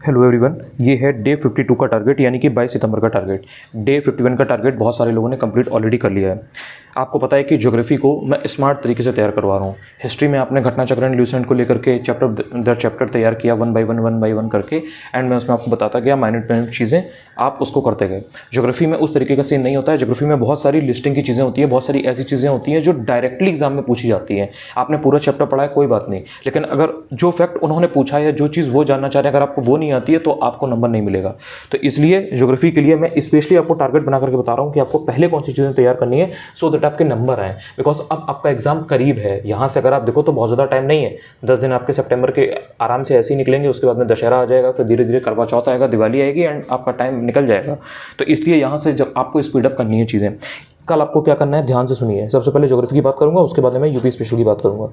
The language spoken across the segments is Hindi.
हेलो एवरीवन, ये है डे 52 का टारगेट यानी कि 22 सितंबर का टारगेट। डे 51 का टारगेट बहुत सारे लोगों ने कंप्लीट ऑलरेडी कर लिया है। आपको पता है कि ज्योग्राफी को मैं स्मार्ट तरीके से तैयार करवा रहा हूँ। हिस्ट्री में आपने घटनाचक्र एंड ल्यूसेंट को लेकर के चैप्टर दर चैप्टर तैयार किया वन बाई वन करके, एंड मैं उसमें आपको बताता गया माइनर चीज़ें, आप उसको करते गए। ज्योग्राफी में उस तरीके का सीन नहीं होता है। ज्योग्राफी में बहुत सारी लिस्टिंग की चीज़ें होती है, बहुत सारी ऐसी चीज़ें होती हैं जो डायरेक्टली एग्जाम में पूछी जाती हैं। आपने पूरा चैप्टर पढ़ा है कोई बात नहीं, लेकिन अगर जो फैक्ट उन्होंने पूछा है, जो चीज़ वो जानना चाह रहे हैं, अगर आपको वो नहीं आती है तो आपको नंबर नहीं मिलेगा। तो इसलिए ज्योग्राफी के लिए मैं स्पेशली आपको टारगेट बना करके बता रहा हूँ कि आपको पहले कौन सी चीज़ें तैयार करनी है सो दैट आपके नंबर आए। बिकॉज अब आपका एग्जाम करीब है। यहाँ से अगर आप देखो तो बहुत ज़्यादा टाइम नहीं है। 10 दिन आपके सितंबर के आराम से ऐसे ही निकलेंगे। उसके बाद में दशहरा आ जाएगा, फिर धीरे धीरे करवा चौथ आएगा, दिवाली आएगी, एंड आपका टाइम निकल जाएगा। तो इसलिए यहाँ से जब आपको स्पीड अप करनी है चीज़ें, कल आपको क्या करना है ध्यान से सुनिए। सबसे पहले ज्योग्राफी की बात करूंगा, उसके बाद में यूपी स्पेशल की बात करूंगा।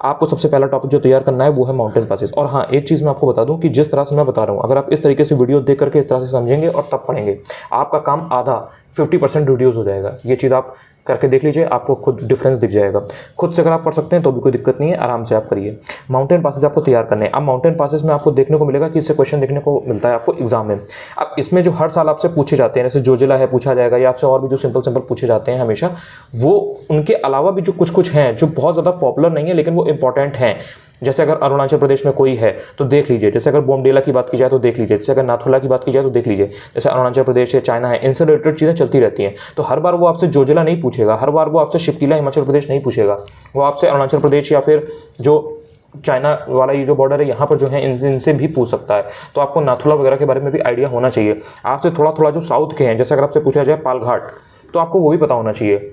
आपको सबसे पहला टॉपिक जो तैयार करना है वो है माउंटेन पासेस। और हाँ, एक चीज़ मैं आपको बता दूं कि जिस तरह से मैं बता रहा हूं, अगर आप इस तरीके से वीडियो देख करके इस तरह से समझेंगे और तब पढ़ेंगे, आपका काम आधा 50% रिड्यूस हो जाएगा। ये चीज़ आप करके देख लीजिए, आपको खुद डिफरेंस दिख जाएगा। खुद से अगर आप पढ़ सकते हैं तो भी कोई दिक्कत नहीं है, आराम से आप करिए। माउंटेन पासेस आपको तैयार करने हैं। अब माउंटेन पासेस में आपको देखने को मिलेगा कि इससे क्वेश्चन देखने को मिलता है आपको एग्जाम में। अब इसमें जो हर साल आपसे पूछे जाते हैं, जैसे जोजिला है पूछा जाएगा, या आपसे और भी जो सिंपल पूछे जाते हैं हमेशा, वो उनके अलावा भी जो कुछ हैं जो बहुत ज़्यादा पॉपुलर नहीं है लेकिन वो इंपॉर्टेंट हैं। जैसे अगर अरुणाचल प्रदेश में कोई है तो देख लीजिए, जैसे अगर बोमडिला की बात की जाए तो देख लीजिए, जैसे अगर नाथुला की बात की जाए तो देख लीजिए, जैसे अरुणाचल प्रदेश है, चाइना है, इनसे रिलेटेड चीज़ें चलती रहती हैं। तो हर बार वो आपसे जोजिला नहीं पूछेगा, हर बार वो आपसे शिपकिला हिमाचल प्रदेश नहीं पूछेगा, वो आपसे अरुणाचल प्रदेश या फिर जो चाइना वाला ये जो बॉर्डर है यहाँ पर जो है इनसे भी पूछ सकता है। तो आपको नाथुला वगैरह के बारे में भी आइडिया होना चाहिए। आपसे थोड़ा थोड़ा जो साउथ के हैं, जैसे अगर आपसे पूछा जाए पालघाट, तो आपको वो भी पता होना चाहिए।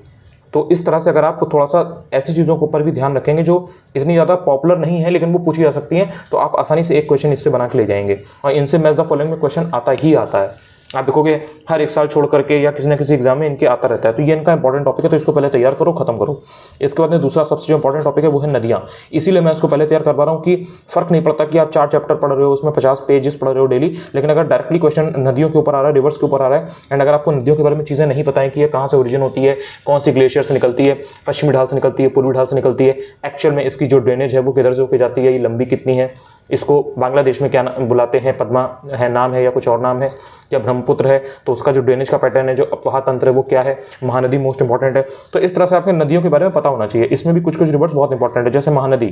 तो इस तरह से अगर आप थोड़ा सा ऐसी चीज़ों के ऊपर भी ध्यान रखेंगे जो इतनी ज़्यादा पॉपुलर नहीं है लेकिन वो पूछी जा सकती हैं, तो आप आसानी से एक क्वेश्चन इससे बना के ले जाएंगे। और इनसे मैच द फॉलोइंग में क्वेश्चन आता ही आता है। आप देखोगे हर एक साल छोड़ करके या किसी न किसी एग्जाम में इनके आता रहता है। तो ये इनका इंपॉर्टेंट टॉपिक है, तो इसको पहले तैयार करो, खत्म करो। इसके बाद में दूसरा सबसे जो इंपॉर्टेंट टॉपिक है वो है नदियाँ। इसीलिए मैं इसको पहले तैयार करवा रहा हूँ कि फर्क नहीं पड़ता कि आप 4 चैप्टर पढ़ रहे हो, उसमें 50 पेजेस पढ़ रहे हो डेली, लेकिन अगर डायरेक्टली क्वेश्चन नदियों के ऊपर आ रहा है, रिवर्स के ऊपर आ रहा है, एंड अगर आपको नदियों के बारे में चीज़ें नहीं पता है कि ये कहाँ से ओरिजिन होती है, कौन सी ग्लेशियर से निकलती है, पश्चिमी ढाल से निकलती है, पूर्वी ढाल से निकलती है, एक्चुअल में इसकी जो ड्रेनेज है वो किधर से होकर जाती है, ये लंबी कितनी है, इसको बांग्लादेश में क्या बुलाते हैं, पद्मा है नाम है या कुछ और नाम है, या ब्रह्मपुत्र है तो उसका जो ड्रेनेज का पैटर्न है, जो अपवाह तंत्र है वो क्या है, महानदी मोस्ट इंपॉर्टेंट है। तो इस तरह से आपके नदियों के बारे में पता होना चाहिए। इसमें भी कुछ रिवर्स बहुत इंपॉर्टेंट है, जैसे महानदी,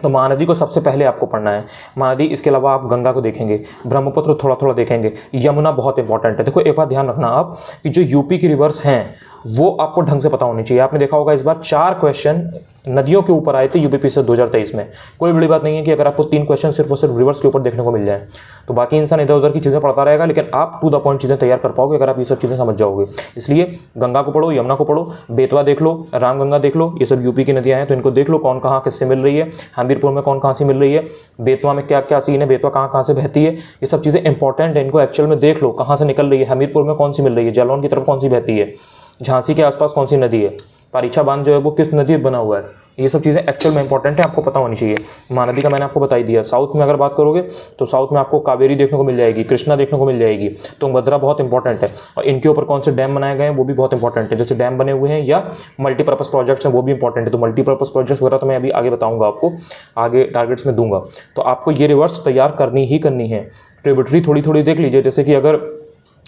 तो महानदी को सबसे पहले आपको पढ़ना है। महानदी, इसके अलावा आप गंगा को देखेंगे, ब्रह्मपुत्र थोड़ा थोड़ा देखेंगे, यमुना बहुत इंपॉर्टेंट है। देखो एक बात ध्यान रखना आप कि जो यूपी की रिवर्स हैं वो आपको ढंग से पता होनी चाहिए। आपने देखा होगा इस बार 4 क्वेश्चन नदियों के ऊपर आए थे यूपीपीएससी 2023 में। कोई बड़ी बात नहीं है कि अगर आपको 3 क्वेश्चन सिर्फ और सिर्फ रिवर्स के ऊपर देखने को मिल जाए, तो बाकी इंसान इधर उधर की चीज़ें पढ़ता रहेगा, लेकिन आप टू द पॉइंट चीज़ें तैयार कर पाओगे अगर आप ये सब चीज़ें समझ जाओगे। इसलिए गंगा को पढ़ो, यमुना को पढ़ो, बेतवा देख लो, रामगंगा देख लो, ये सब यूपी की नदियाँ हैं तो इनको देख लो कौन कहाँ किससे मिल रही है, हमीरपुर में कौन कहाँ से मिल रही है, बेतवा में क्या क्या सीन है, बेतवा कहाँ कहाँ से बहती है, ये सब चीज़ें इंपॉर्टेंट है। इनको एक्चुअल में देख लो कहाँ से निकल रही है, हमीरपुर में कौन सी मिल रही है, जालौन की तरफ कौन सी बहती है, झांसी के आसपास कौन सी नदी है, पारीछा बांध जो है वो किस नदी बना हुआ है, ये सब चीज़ें एक्चुअल में इंपॉर्टेंट है, आपको पता होनी चाहिए। महानदी का मैंने आपको बता ही दिया। साउथ में अगर बात करोगे तो साउथ में आपको कावेरी देखने को मिल जाएगी, कृष्णा देखने को मिल जाएगी, तुंगभद्रा बहुत इंपॉर्टेंट है, और इनके ऊपर कौन से डैम बनाए गए हैं वो भी बहुत इंपॉर्टेंट है। जैसे डैम बने हुए हैं या मल्टीपर्पज़ प्रोजेक्ट्स हैं वो भी इंपॉर्टेंट है। तो मल्टीपर्पज़ प्रोजेक्ट्स वगैरह तो मैं अभी आगे बताऊँगा, आपको आगे टारगेट्स में दूंगा। तो आपको ये रिवर्स तैयार करनी ही करनी है। ट्रिब्यूटरी थोड़ी थोड़ी देख लीजिए, जैसे कि अगर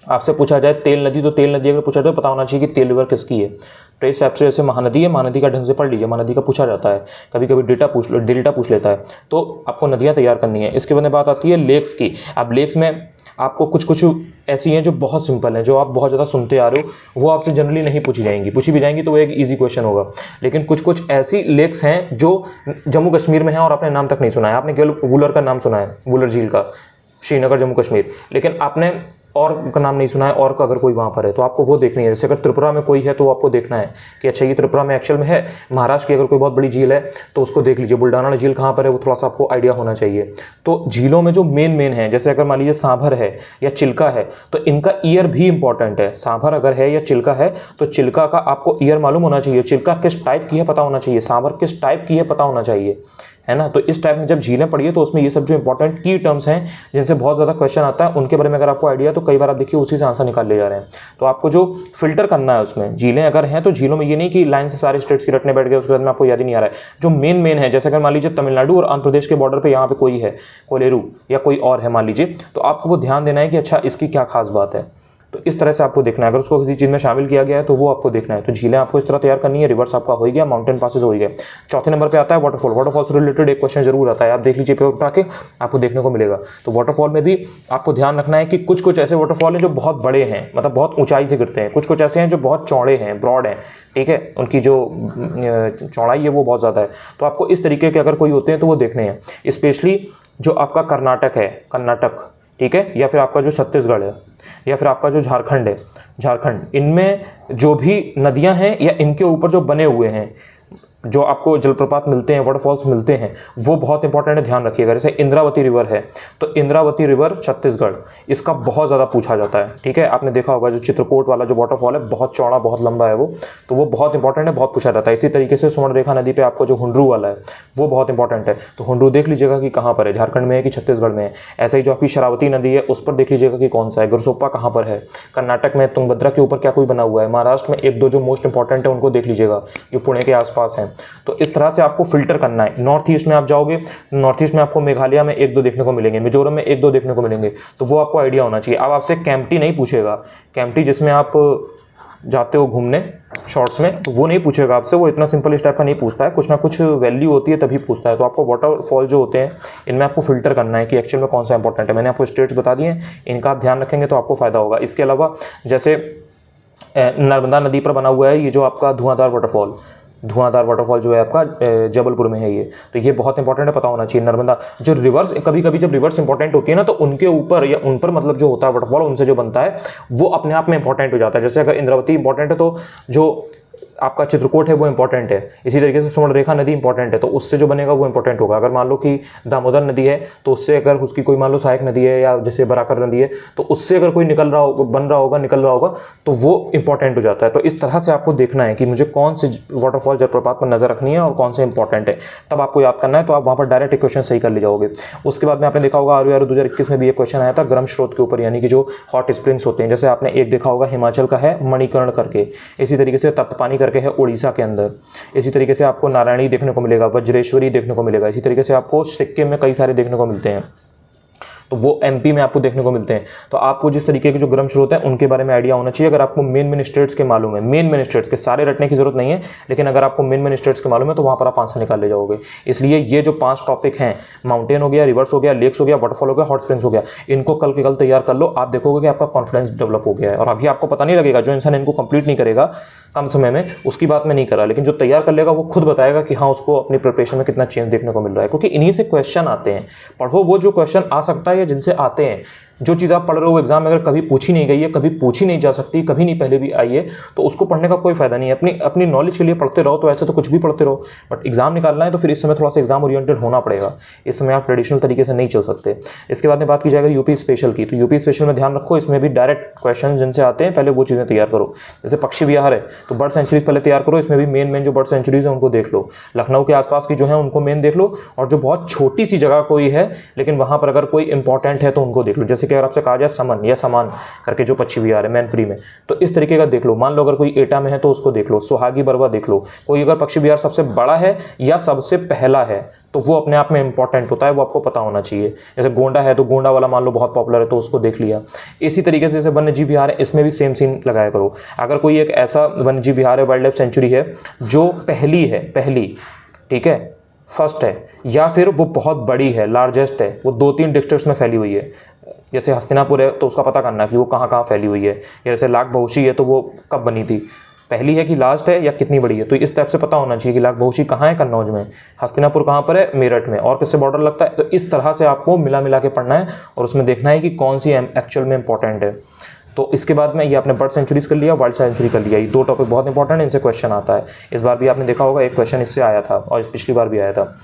आपसे पूछा जाए तेल नदी, तो तेल नदी अगर पूछा जाए तो पता होना चाहिए कि तेल रिवर किसकी है। तो इस हिसाब से जैसे महानदी है, महानदी का ढंग से पढ़ लीजिए, महानदी का पूछा जाता है, कभी कभी डेल्टा पूछ लेता है। तो आपको नदियाँ तैयार करनी है। इसके बाद बात आती है लेक्स की। अब लेक्स में आपको कुछ ऐसी हैं जो बहुत सिंपल हैं, जो आप बहुत ज़्यादा सुनते आ रहे हो, वो आपसे जनरली नहीं पूछी जाएंगी, पूछी भी जाएंगी तो वो एक ईजी क्वेश्चन होगा। लेकिन कुछ ऐसी लेक्स हैं जो जम्मू कश्मीर में हैं और आपने नाम तक नहीं सुना है। आपने केवल वुलर का नाम सुना है, वुलर झील का, श्रीनगर जम्मू कश्मीर, लेकिन आपने और का नाम नहीं सुना है। और का अगर कोई वहाँ पर है तो आपको वो देखनी है। जैसे अगर त्रिपुरा में कोई है तो आपको देखना है कि अच्छा ये त्रिपुरा में एक्चुअल में है। महाराष्ट्र की अगर कोई बहुत बड़ी झील है तो उसको देख लीजिए। बुल्डाना झील कहाँ पर है वो थोड़ा सा आपको आइडिया होना चाहिए। तो झीलों में जो मेन है, जैसे अगर मान लीजिए सांभर है या चिल्का है तो इनका ईयर भी इंपॉर्टेंट है। सांभर अगर है या चिल्का है तो चिल्का का आपको ईयर मालूम होना चाहिए, चिल्का किस टाइप की है पता होना चाहिए, सांभर किस टाइप की है पता होना चाहिए, है ना। तो इस टाइप में जब झीलें पढ़िए तो उसमें ये सब जो इंपॉर्टेंट की टर्म्स हैं जिनसे बहुत ज़्यादा क्वेश्चन आता है उनके बारे में अगर आपको आइडिया, तो कई बार आप देखिए उसी से आंसर निकाल ले जा रहे हैं। तो आपको जो फिल्टर करना है उसमें, झीलें अगर हैं तो झीलों में ये नहीं कि लाइन से सारे स्टेट्स की रटने बैठ गए उसके बाद में आपको याद ही नहीं आ रहा है। जो मेन है, जैसे अगर मान लीजिए तमिलनाडु और आंध्र प्रदेश के बॉर्डर पर यहाँ पे कोई है, कोलेरू या कोई और है मान लीजिए, तो आपको वो ध्यान देना है कि अच्छा इसकी क्या खास बात है। तो इस तरह से आपको देखना है, अगर उसको किसी चीज़ में शामिल किया गया है तो वो आपको देखना है। तो झीलें आपको इस तरह तैयार करनी है, रिवर्स आपका हो गया, माउंटेन पासेस हो गया। चौथे नंबर पे आता है वाटरफॉल। वाटरफॉल से रिलेटेड एक क्वेश्चन जरूर आता है, आप देख लीजिए पेपर उठा के, आपको देखने को मिलेगा। तो वाटरफॉल में भी आपको ध्यान रखना है कि कुछ ऐसे वाटरफॉल हैं जो बहुत बड़े हैं, मतलब बहुत ऊंचाई से गिरते हैं, कुछ ऐसे हैं जो बहुत चौड़े हैं, ब्रॉड हैं, ठीक है, उनकी जो चौड़ाई है वो बहुत ज़्यादा है। तो आपको इस तरीके के अगर कोई होते हैं तो वो देखने हैं। स्पेशली जो आपका कर्नाटक है, कर्नाटक, ठीक है, या फिर आपका जो छत्तीसगढ़ है, या फिर आपका जो झारखंड है, झारखंड, इनमें जो भी नदियां हैं या इनके ऊपर जो बने हुए हैं, जो आपको जलप्रपात मिलते हैं, वाटरफॉल्स मिलते हैं, वो बहुत इंपॉर्टेंट है, ध्यान रखिएगा। जैसे इंद्रावती रिवर है, तो इंद्रावती रिवर छत्तीसगढ़, इसका बहुत ज़्यादा पूछा जाता है, ठीक है। आपने देखा होगा जो चित्रकूट वाला जो वाटरफॉल है, बहुत चौड़ा, बहुत लंबा है वो, तो वो बहुत इंपॉर्टेंट है, बहुत पूछा जाता है। इसी तरीके से सुवर्णरेखा नदी पे आपको जो हुंड्रू वाला है वो बहुत इंपॉर्टेंट है, तो हुंड्रू देख लीजिएगा कि कहाँ पर है, झारखंड में है कि छत्तीसगढ़ में है। ऐसे ही जो आपकी शरावती नदी है उस पर देख लीजिएगा कि कौन सा है, गुरसोप्पा कहाँ पर है, कर्नाटक में तुंगभद्रा के ऊपर क्या कोई बना हुआ है, महाराष्ट्र में एक दो जो मोस्ट इंपॉर्टेंट है उनको देख लीजिएगा जो पुणे के आसपास हैं। तो इस तरह से आपको फिल्टर करना है। नॉर्थ ईस्ट में आप जाओगे, नॉर्थ ईस्ट में आपको मेघालय में एक दो देखने को मिलेंगे, मिजोरम में एक दो देखने को मिलेंगे, तो वो आपको आइडिया होना चाहिए। अब आपसे कैंपटी नहीं पूछेगा, कैंपटी जिसमें आप जाते हो घूमने शॉर्ट्स में, तो वो नहीं पूछेगा आपसे, वो इतना सिंपल इस टाइप का नहीं पूछता है, कुछ ना कुछ वैल्यू होती है तभी पूछता है। तो आपको वाटरफॉल जो होते हैं इनमें आपको फिल्टर करना है कि एक्चुअल में कौन सा इंपॉर्टेंट है। मैंने आपको स्टेट्स बता दिए, इनका आप ध्यान रखेंगे तो आपको फायदा होगा। इसके अलावा जैसे नर्मदा नदी पर बना हुआ है ये जो आपका धुआंधार वाटरफॉल जो है आपका जबलपुर में है ये, तो ये बहुत इंपॉर्टेंट है, पता होना चाहिए। नर्मदा जो रिवर्स, कभी कभी जब रिवर्स इंपॉर्टेंट होती है ना, तो उनके ऊपर या उन पर मतलब जो होता है वाटरफॉल, उनसे जो बनता है वो अपने आप में इंपॉर्टेंट हो जाता है। जैसे अगर इंद्रावती इंपॉर्टेंट है तो जो आपका चित्रकूट है वो इंपॉर्टेंट है, इसी तरीके से सुवर्णरेखा नदी इंपॉर्टेंट है तो उससे जो बनेगा वो इंपॉर्टेंट होगा। अगर मान लो कि दामोदर नदी है तो उससे अगर उसकी कोई मान लो सहायक नदी है या जैसे बराकर नदी है तो उससे अगर कोई निकल रहा होगा तो वो इंपॉर्टेंट हो जाता है। तो इस तरह से आपको देखना है कि मुझे कौन से वाटरफॉल जलप्रपात पर नजर रखनी है और कौन से इंपॉर्टेंट है, तब आपको याद करना है। तो आप वहाँ पर डायरेक्ट क्वेश्चन सही कर ले जाओगे। उसके बाद में आपने देखा होगा RUR 2021 में भी एक क्वेश्चन आया था गर्म स्रोत के ऊपर, यानी कि जो हॉट स्प्रिंग्स होते हैं। जैसे आपने एक देखा होगा हिमाचल का है मणिकर्ण करके, इसी तरीके से तप्त पानी करके है उड़ीसा के अंदर, इसी तरीके से आपको नारायणी देखने को मिलेगा, वज्रेश्वरी देखने को मिलेगा, इसी तरीके से आपको सिक्किम में कई सारे देखने को मिलते हैं, तो वो MP में आपको देखने को मिलते हैं। तो आपको जिस तरीके के जो गर्म स्रोत हैं उनके बारे में आइडिया होना चाहिए। अगर आपको मेन स्टेट्स के मालूम है, मेन स्टेट्स के सारे रटने की जरूरत नहीं है, लेकिन अगर आपको मेन स्टेट्स के मालूम है तो वहाँ पर आप आंसर निकाल ले जाओगे। इसलिए ये जो 5 टॉपिक हैं, माउंटेन हो गया, रिवर्स हो गया, लेक्स हो गया, वाटरफॉल हो गया, हॉट स्प्रिंग्स हो गया, इनको कल के कल तैयार कर लो। आप देखोगे कि आपका कॉन्फिडेंस डेवलप हो गया है और अभी आपको पता नहीं लगेगा। जो इंसान इनको कंप्लीट नहीं करेगा कम समय में, उसकी बात में नहीं करा, लेकिन जो तैयार कर लेगा वो खुद बताएगा कि हाँ उसको अपनी प्रिपरेशन में कितना चेंज देखने को मिल रहा है, क्योंकि इन्हीं से क्वेश्चन आते हैं। पढ़ो वो जो क्वेश्चन आ सकता है या जिनसे आते हैं। जो चीज़ आप पढ़ रहे हो एग्जाम में अगर कभी पूछी नहीं गई है, कभी पूछी नहीं जा सकती, कभी नहीं पहले भी आई है, तो उसको पढ़ने का कोई फायदा नहीं है। अपनी नॉलेज के लिए पढ़ते रहो, तो ऐसे तो कुछ भी पढ़ते रहो, बट एग्जाम निकालना है तो फिर इस समय थोड़ा सा एग्जाम ओरिएंटेड होना पड़ेगा। इस समय आप ट्रेडिशनल तरीके से नहीं चल सकते। इसके बाद में बात की जाएगी यूपी स्पेशल की, तो यूपी स्पेशल में ध्यान रखो, इसमें भी डायरेक्ट क्वेश्चन जिनसे आते हैं पहले वो चीज़ें तैयार करो। जैसे पक्षी विहार है तो बर्ड सेंचुरीज पहले तैयार करो, इसमें भी मेन जो बर्ड सेंचुरीज है उनको देख लो। लखनऊ के आसपास की जो है उनको मेन देख लो, और जो बहुत छोटी सी जगह कोई है लेकिन वहाँ पर अगर कोई इंपॉर्टेंट है तो उनको देख लो। जैसे कि अगर आपसे कहा जाए समन या समान करके जो पक्षी विहार है मैनपुरी में, तो इस तरीके का देख लो। मान लो अगर कोई एटा में है तो उसको देख लो, सुहागी बरवा देख लो। कोई अगर पक्षी विहार सबसे बड़ा है या सबसे पहला है तो वो अपने आप में इंपॉर्टेंट होता है, वो आपको पता होना चाहिए। जैसे गोंडा है तो गोंडा वाला मान लो बहुत पॉपुलर है तो उसको देख लिया। इसी तरीके से जैसे वन्य जीव विहार है, इसमें भी सेम सीन लगाया करो। अगर कोई एक ऐसा वन्य जीव विहार है, वाइल्ड लाइफ सेंचुरी है जो पहली, ठीक है, फर्स्ट है, या फिर वो बहुत बड़ी है, लार्जेस्ट है, वो 2-3 डिस्ट्रिक्ट्स में फैली हुई है। जैसे हस्तिनापुर है तो उसका पता करना है कि वो कहाँ कहाँ फैली हुई है। या जैसे लाख बहुशी है तो वो कब बनी थी, पहली है कि लास्ट है या कितनी बड़ी है। तो इस टाइप से पता होना चाहिए कि लाख बहुशी कहाँ है, कन्नौज में, हस्तिनापुर कहाँ पर है, मेरठ में, और किससे बॉर्डर लगता है। तो इस तरह से आपको मिला के पढ़ना है और उसमें देखना है कि कौन सी एक्चुअल में इंपॉर्टेंट है। तो इसके बाद में ये आपने बर्ड सेंचुरीज कर लिया, वाइल्ड सेंचुरी कर लिया, ये 2 टॉपिक बहुत इंपॉर्टेंट है, इनसे क्वेश्चन आता है। इस बार भी आपने देखा होगा एक क्वेश्चन इससे आया था और पिछली बार भी आया था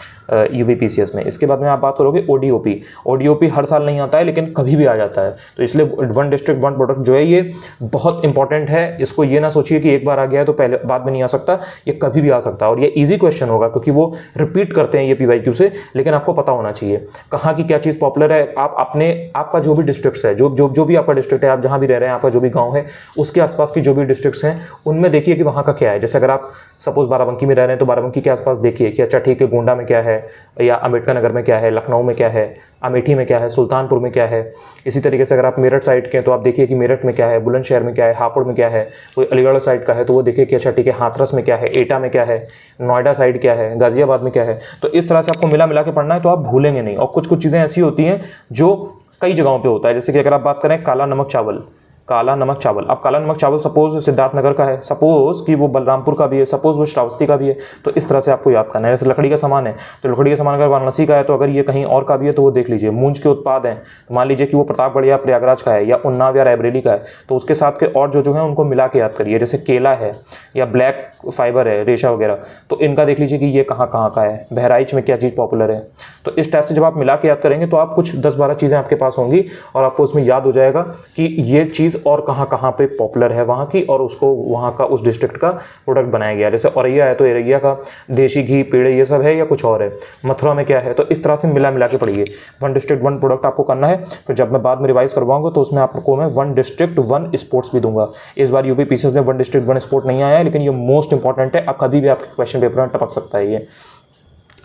UPPCS में। इसके बाद में आप बात करोगे ODOP। ODOP हर साल नहीं आता है लेकिन कभी भी आ जाता है, तो इसलिए वन डिस्ट्रिक्ट वन प्रोडक्ट जो है ये बहुत इंपॉर्टेंट है। इसको ये ना सोचिए कि एक बार आ गया है तो पहले बाद में नहीं आ सकता, ये कभी भी आ सकता है और ये ईजी क्वेश्चन होगा क्योंकि वो रिपीट करते हैं ये PYQ से, लेकिन आपको पता होना चाहिए कहाँ की क्या चीज़ पॉपुलर है। आप अपने आपका जो भी डिस्ट्रिक्ट्स है, जो भी आपका डिस्ट्रिक्ट है, आप जहाँ भी रह रहे हैं, आपका जो भी गाँव है उसके आसपास की जो भी डिस्ट्रिक्ट्स हैं उनमें देखिए कि वहाँ का क्या है। जैसे अगर आप सपोज बाराबंकी में रह रहे हैं तो बाराबंकी के आसपास देखिए कि अच्छा ठीक है गोंडा में क्या है, या अम्बेडकर नगर में क्या है, लखनऊ में क्या है, अमेठी में क्या है, सुल्तानपुर में क्या है। इसी तरीके से अगर आप मेरठ साइड के हैं तो आप देखिए कि मेरठ में क्या है, बुलंदशहर में क्या है, हापुड़ में क्या है। कोई अलीगढ़ साइड का है तो वो देखिए कि अच्छा ठीक है हाथरस में क्या है, एटा में क्या है, नोएडा साइड क्या है, गाजियाबाद में क्या है। तो इस तरह से आपको मिला के पढ़ना है तो आप भूलेंगे नहीं। और कुछ चीज़ें ऐसी होती हैं जो कई जगहों पे होता है, जैसे कि अगर आप बात करें काला नमक चावल, काला नमक चावल, अब काला नमक चावल सपोज सिद्धार्थनगर का है, सपोज कि वो बलरामपुर का भी है, सपोज वो श्रावस्ती का भी है, तो इस तरह से आपको याद करना है। जैसे लकड़ी का सामान है तो लकड़ी का सामान अगर वाराणसी का है तो अगर ये कहीं और का भी है तो वो देख लीजिए। मूंज के उत्पाद हैं तो मान लीजिए कि वो प्रतापगढ़ या प्रयागराज का है या उन्नाव या रायबरेली का है, तो उसके साथ के और जो है उनको मिला के याद करिए। जैसे केला है या ब्लैक फाइबर है, रेशा वगैरह, तो इनका देख लीजिए कि ये कहाँ का है, बहराइच में क्या चीज़ पॉपुलर है। तो इस टाइप से जब आप मिला के याद करेंगे तो आप कुछ 10-12 चीज़ें आपके पास होंगी और आपको उसमें याद हो जाएगा कि ये चीज़ और कहाँ पे पॉपुलर है वहाँ की, और उसको वहाँ का उस डिस्ट्रिक्ट का प्रोडक्ट बनाया गया। जैसे औरैया है तो औरैया का देशी घी, पेड़े, ये सब है या कुछ और है। मथुरा में क्या है, तो इस तरह से मिला के पढ़िए। वन डिस्ट्रिक्ट वन प्रोडक्ट आपको करना है। फिर जब मैं बाद में रिवाइज करवाऊंगा तो उसमें आपको मैं वन डिस्ट्रिक्ट वन स्पोर्ट्स भी दूंगा। इस बार UPPCS में वन डिस्ट्रिक्ट वन स्पोर्ट नहीं आया है, लेकिन ये मोस्ट इंपॉर्टेंट है। अब कभी भी आपके क्वेश्चन पेपर में टपक सकता है ये।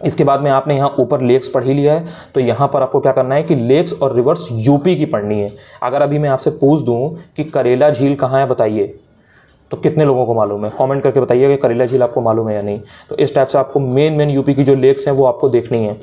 इसके बाद में आपने यहाँ ऊपर लेक्स पढ़ ही लिया है, तो यहाँ पर आपको क्या करना है कि लेक्स और रिवर्स UP की पढ़नी है। अगर अभी मैं आपसे पूछ दूँ कि करेला झील कहाँ है बताइए, तो कितने लोगों को मालूम है? कमेंट करके बताइए कि करेला झील आपको मालूम है या नहीं। तो इस टाइप से आपको मेन UP की जो लेक्स हैं वो आपको देखनी है।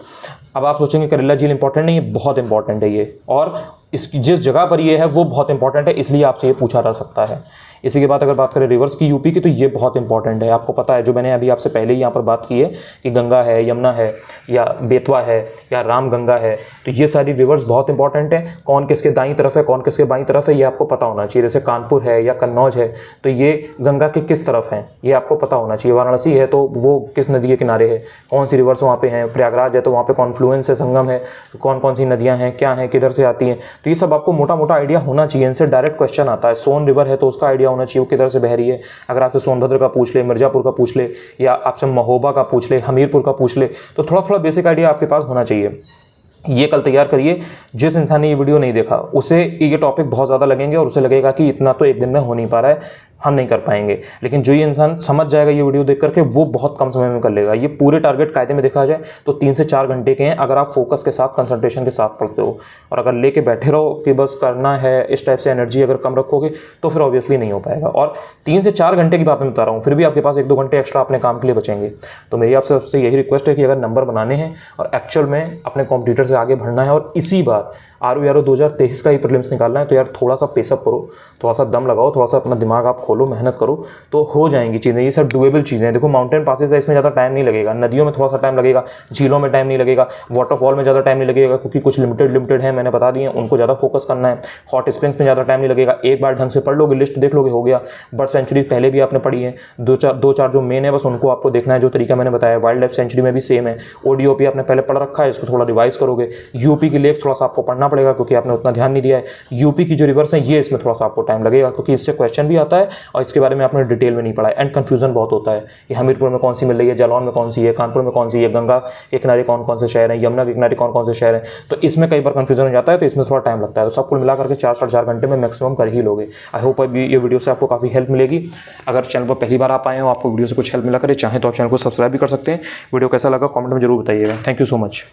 अब आप सोचेंगे करेला झील इंपॉर्टेंट नहीं है, बहुत इंपॉर्टेंट है ये, और इसकी जिस जगह पर ये है वो बहुत इंपॉर्टेंट है, इसलिए आपसे ये पूछा जा सकता है। इसी के बाद अगर बात करें रिवर्स की UP की, तो ये बहुत इंपॉर्टेंट है। आपको पता है जो मैंने अभी आपसे पहले ही यहाँ पर बात की है कि गंगा है, यमुना है या बेतवा है या रामगंगा है, तो ये सारी रिवर्स बहुत इंपॉर्टेंट है। कौन किसके दाईं तरफ है, कौन किसके बाईं तरफ है, ये आपको पता होना चाहिए। जैसे कानपुर है या कन्नौज है तो ये गंगा के किस तरफ हैं ये आपको पता होना चाहिए। वाराणसी है तो वो किस नदी के किनारे है, कौन सी रिवर्स वहाँ पे हैं। प्रयागराज है तो वहाँ पे कॉन्फ्लुएंस है, संगम है, तो कौन कौन सी नदियाँ हैं, क्या हैं, किधर से आती हैं, तो ये सब आपको मोटा मोटा आइडिया होना चाहिए। इनसे डायरेक्ट क्वेश्चन आता है। सोन रिवर है तो उसका आइडिया होना चाहिए वो किधर से बह रही है। अगर आपसे सोनभद्र का पूछ ले, मिर्जापुर का पूछ ले, या आपसे महोबा का पूछ ले, हमीरपुर का पूछ ले, तो थोड़ा थोड़ा बेसिक आइडिया आपके पास होना चाहिए। ये कल तैयार करिए। जिस इंसान ने ये वीडियो नहीं देखा उसे ये टॉपिक बहुत ज़्यादा लगेंगे और उसे लगेगा कि इतना तो एक दिन में हो नहीं पा रहा है, हम नहीं कर पाएंगे। लेकिन जो ये इंसान समझ जाएगा ये वीडियो देख करके, वो बहुत कम समय में कर लेगा। ये पूरे टारगेट कायदे में देखा जाए तो 3 से 4 घंटे के हैं, अगर आप फोकस के साथ, कंसंट्रेशन के साथ पढ़ते हो। और अगर लेके बैठे रहो कि बस करना है, इस टाइप से एनर्जी अगर कम रखोगे तो फिर ऑब्वियसली नहीं हो पाएगा। और 3 से 4 घंटे की बात मैं बता रहा हूँ, फिर भी आपके पास 1-2 घंटे एक्स्ट्रा अपने काम के लिए बचेंगे। तो मेरी आपसे सबसे यही रिक्वेस्ट है कि अगर नंबर बनाने हैं और एक्चुअल में अपने कॉम्पिटिटर से आगे बढ़ना है और इसी बार RO 2023 का ही प्रीलिम्स निकालना है, तो यार थोड़ा सा पेसअप करो, थोड़ा सा दम लगाओ, थोड़ा सा अपना दिमाग आप खोलो, मेहनत करो, तो हो जाएंगी चीज़ें। ये सब डुएबल चीज़ें हैं। देखो माउंटेन पासेस है, इसमें ज़्यादा टाइम नहीं लगेगा, नदियों में थोड़ा सा टाइम लगेगा, झीलों में टाइम नहीं लगेगा, वाटरफॉल में ज़्यादा टाइम नहीं लगेगा क्योंकि कुछ लिमिटेड है, मैंने बता दिए, उनको ज़्यादा फोकस करना है। हॉट स्प्रिंग्स में ज़्यादा टाइम नहीं लगेगा, एक बार ढंग से पढ़ लोगे, लिस्ट देख लोगे, हो गया। बर्ड सेंचुरीज पहले भी आपने पढ़ी है, दो चार जो मेन है बस उनको आपको देखना है, जो तरीका मैंने बताया। वाइल्ड लाइफ सेंचुरी में भी सेम है। ODOP आपने पहले पढ़ रखा है, इसको थोड़ा रिवाइज करोगे। UP की लेक्स थोड़ा सा आपको पढ़ना पड़ेगा क्योंकि आपने उतना ध्यान नहीं दिया है। UP की जो रिवर्स है ये इसमें थोड़ा सा आपको टाइम लगेगा क्योंकि इससे क्वेश्चन भी आता है और इसके बारे में आपने डिटेल में नहीं पढ़ा है, एंड कंफ्यूजन बहुत होता है कि हमीरपुर में कौन सी मिल रही है, जालौन में कौन सी है, कानपुर में कौन सी है, गंगा के किनारे कौन कौन से शहर हैं, यमुना के किनारे कौन कौन से शहर हैं। तो इसमें कई बार कंफ्यूजन हो जाता है, तो इसमें थोड़ा टाइम लगता है। तो सब कुल मिला करके 4-4.5 घंटे में मैक्सिमम कर ही लोगे। आई होप अभी ये वीडियो से आपको काफ़ी हेल्प मिलेगी। अगर चैनल पर पहली बार आप आए हो, आपको वीडियो से कुछ हेल्प मिला करे, चाहे तो आप चैनल को सब्सक्राइब भी कर सकते हैं। वीडियो कैसा लगा कमेंट में जरूर बताइएगा। Thank you so much.